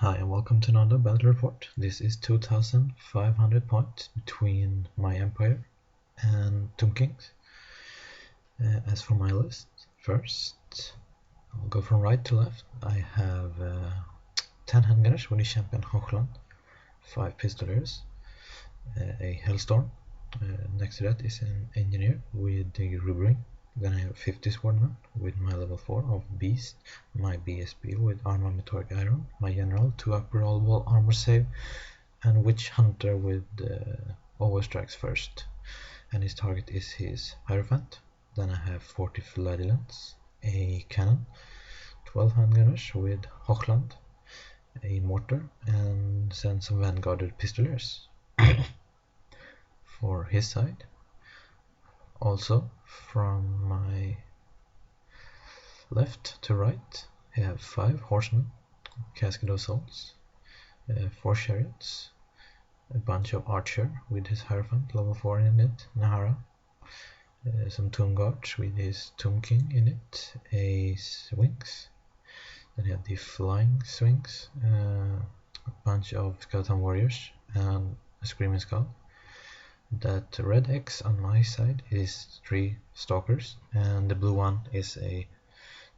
Hi and welcome to another battle report. This is 2500 points between my empire and Tomb Kings. As for my list, first I'll go from right to left. I have 10 handgunners with the champion Hochland, 5 pistoliers, a Hellstorm. Next to that is an engineer with the Rubbering. Then I have 50 swordmen with my level 4 of Beast, my BSB with Armor Meteoric Iron, my General 2 upper roll wall armor save, and Witch Hunter with always strikes first, and his target is his Hierophant. Then I have 40 Fladilants, a cannon, 12 handgunners with Hochland, a mortar, and then some vanguarded pistoliers. For his side, also from my left to right, I have 5 horsemen, Cascade of Souls, 4 chariots, a bunch of archer with his Hierophant, level 4 in it, Nahara, some tomb guards with his Tomb King in it, a Sphinx, then I have the flying Sphinx, a bunch of skeleton warriors, and a Screaming Skull. That red X on my side is 3 stalkers, and the blue one is a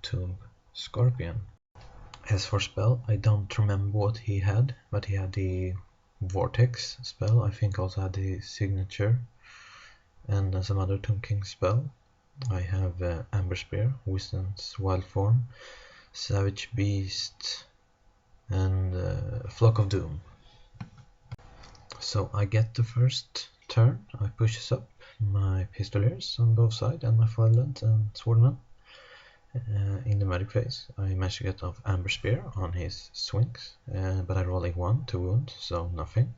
Tomb Scorpion. As for spell, I don't remember what he had, but he had the Vortex spell, I think also had the Signature, and some other Tomb King spell. I have Amber Spear, Wisdom's Wild Form, Savage Beast, and Flock of Doom. So I get the first turn, I pushes up my pistoliers on both sides and my Fladilants and Swordman. In the magic phase, I managed to get off Amber Spear on his Sphinx, but I rolled a 1 to wound, so nothing.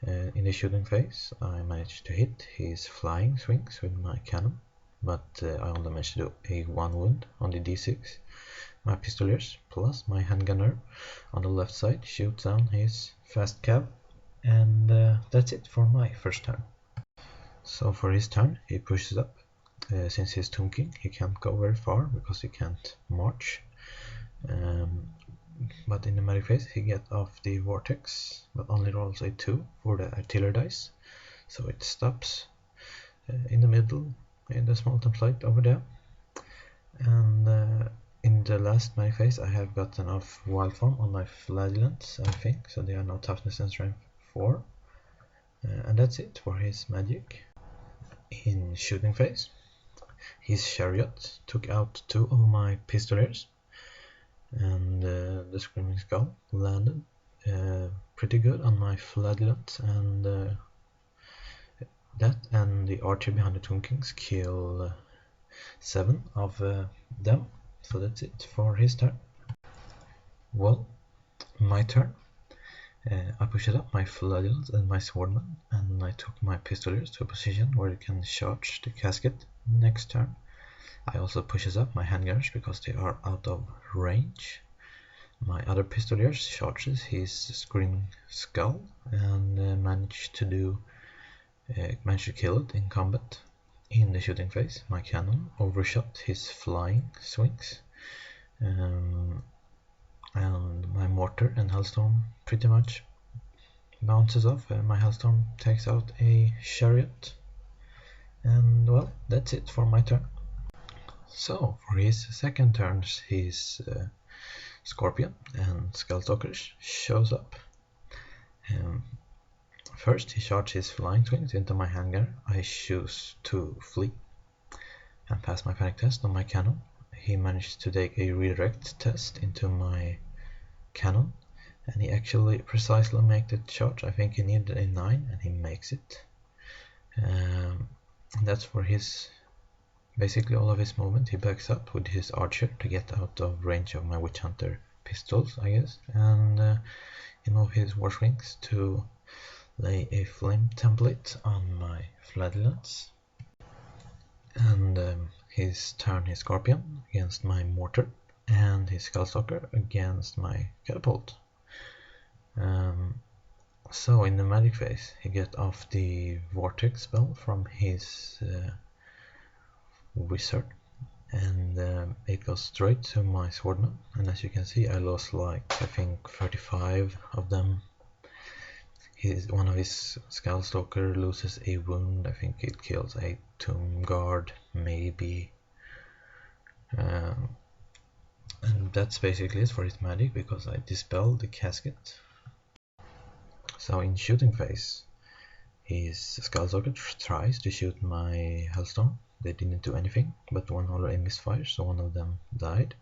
In the shooting phase, I managed to hit his flying Sphinx with my cannon, but I only managed to do a 1 wound on the D6. My pistoliers plus my handgunner on the left side shoots down his fast cav, and that's it for my first turn. So for his turn, he pushes up. Since he's Tomb King, he can't go very far because he can't march. But in the magic phase, he gets off the Vortex, but only rolls a 2 for the artillery dice, so it stops in the middle in the small template over there. And in the last magic phase, I have gotten off Wild Form on my Fladilants, I think, so they are now toughness and strength 4. And that's it for his magic. In shooting phase, his chariot took out 2 of my pistoliers, and the Screaming Skull landed pretty good on my Fladilant, and that and the archer behind the Tomb Kings kill 7 of them. So that's it for his turn. Well, my turn. I pushed up my Fladilants and my Swordman, and I took my pistoliers to a position where you can charge the casket next turn. I also pushes up my handgunners because they are out of range. My other pistoliers charges his Screaming Skull and managed to kill it in combat. In the shooting phase, my cannon overshot his flying Sphinx, and my mortar and Hellstorm pretty much bounces off. My Hellstorm takes out a chariot, and well, that's it for my turn. So for his second turn, his Scorpion and Skullstalkers shows up. First, he charges his flying Sphinx into my handgunner. I choose to flee and pass my panic test on my cannon. He managed to take a redirect test into my cannon, and he actually precisely made the charge. I think he needed a 9 and he makes it. That's for his basically all of his movement. He backs up with his archer to get out of range of my Witch Hunter pistols, I guess, and he moved his War Sphinx to lay a flame template on my Fladilants, and his turn his Scorpion against my mortar, and his Skullstalker against my catapult. So in the magic phase, he gets off the Vortex spell from his wizard, and it goes straight to my swordman, and as you can see I lost like I think 35 of them. One of his Skullstalker loses a wound. I think it kills a tomb guard, maybe. And that's basically it for his magic, because I dispelled the casket. So in shooting phase, his Skullstalker tries to shoot my Hellstorm. They didn't do anything, but one already misfired, so one of them died.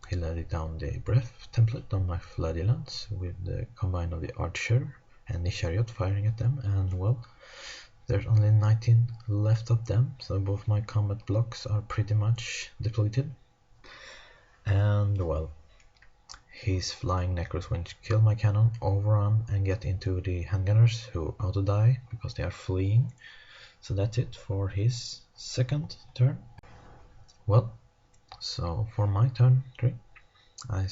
He laid down the breath template on my flagellants with the combine of the archer and the chariot firing at them, and well, there's only 19 left of them, so both my combat blocks are pretty much depleted. And well, his flying Necroswings kill my cannon, overrun and get into the handgunners, who auto die because they are fleeing. So that's it for his second turn. Well, so for my turn 3, I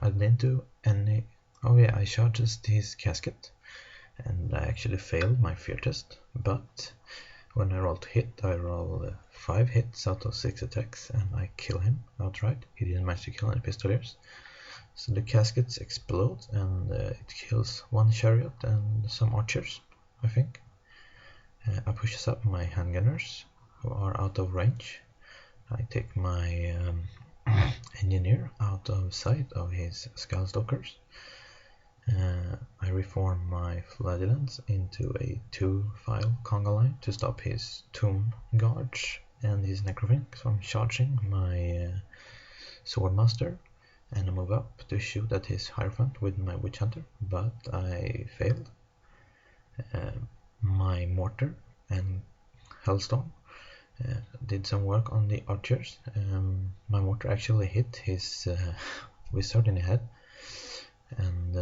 didn't do any. Oh yeah, I charged his casket, and I actually failed my fear test. But when I rolled to hit, I rolled 5 hits out of 6 attacks, and I kill him outright. He didn't manage to kill any pistoliers. So the caskets explode, and it kills one chariot and some archers, I think. I pushes up my handgunners, who are out of range. I take my engineer out of sight of his Skullstalkers. I reform my flagellants into a 2-file conga line to stop his tomb guards and his necrofinks from charging my swordmaster, and I move up to shoot at his hierophant with my witch hunter, but I failed. My mortar and hellstorm did some work on the archers. My mortar actually hit his wizard in the head, and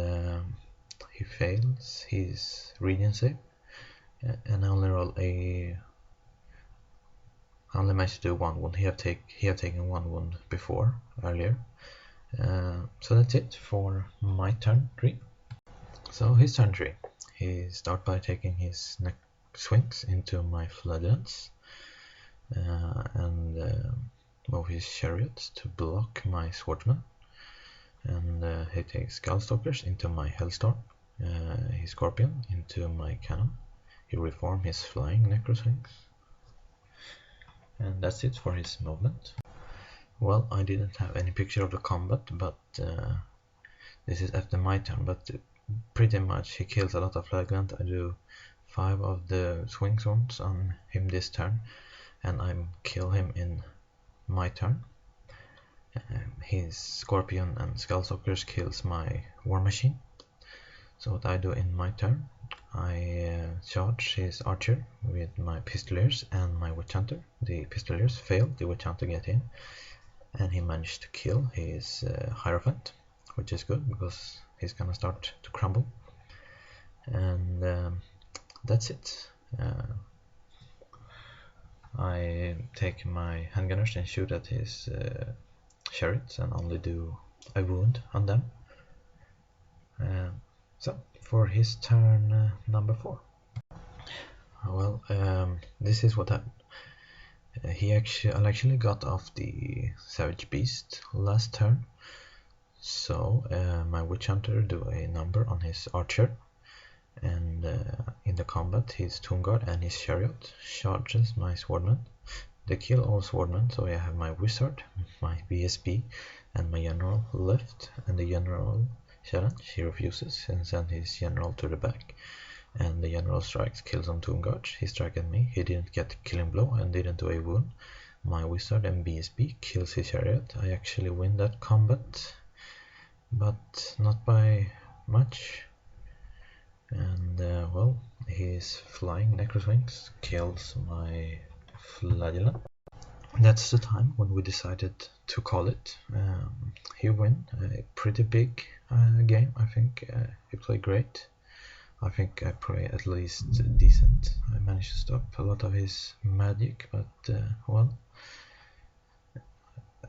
he fails his regen save, and I only managed to do 1 wound. He have taken 1 wound before earlier. So that's it for my turn 3. So his turn 3, he starts by taking his neck swings into my flagellants, and move his chariots to block my swordsman, and he takes Skullstalkers into my hellstorm, his scorpion into my cannon. He reforms his flying necroswings, and that's it for his movement. Well, I didn't have any picture of the combat, but this is after my turn, but pretty much he kills a lot of flagellant. I do 5 of the swing wounds on him this turn, and I kill him in my turn. His scorpion and skullstalkers kills my war machine. So what I do in my turn, I charge his archer with my pistoliers and my witch hunter. The pistoliers fail, the witch hunter get in, and he managed to kill his hierophant, which is good because he's gonna start to crumble. And that's it. I take my handgunners and shoot at his chariots and only do a wound on them. So for his turn number 4. Well, this is what happened. I actually got off the Savage Beast last turn, so my Witch Hunter do a number on his archer, and in the combat his Tomb Guard and his chariot charges my swordman. They kill all swordmen, so I have my wizard, my BSB, and my general left, and the general challenge, he refuses and sends his general to the back, and the general strikes, kills some Tomb Guards. He strike at me, he didn't get killing blow and didn't do a wound. My wizard and BSB kills his chariot. I actually win that combat, but not by much. And well, his flying necroswings kills my flagellant. That's the time when we decided to call it. He won a pretty big game. I think he played great. I think I played at least decent. I managed to stop a lot of his magic, but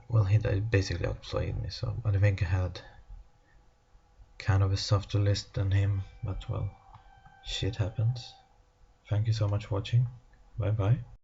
well, he basically outplayed me. So I think I had kind of a softer list than him, but well, shit happens. Thank you so much for watching. Bye bye.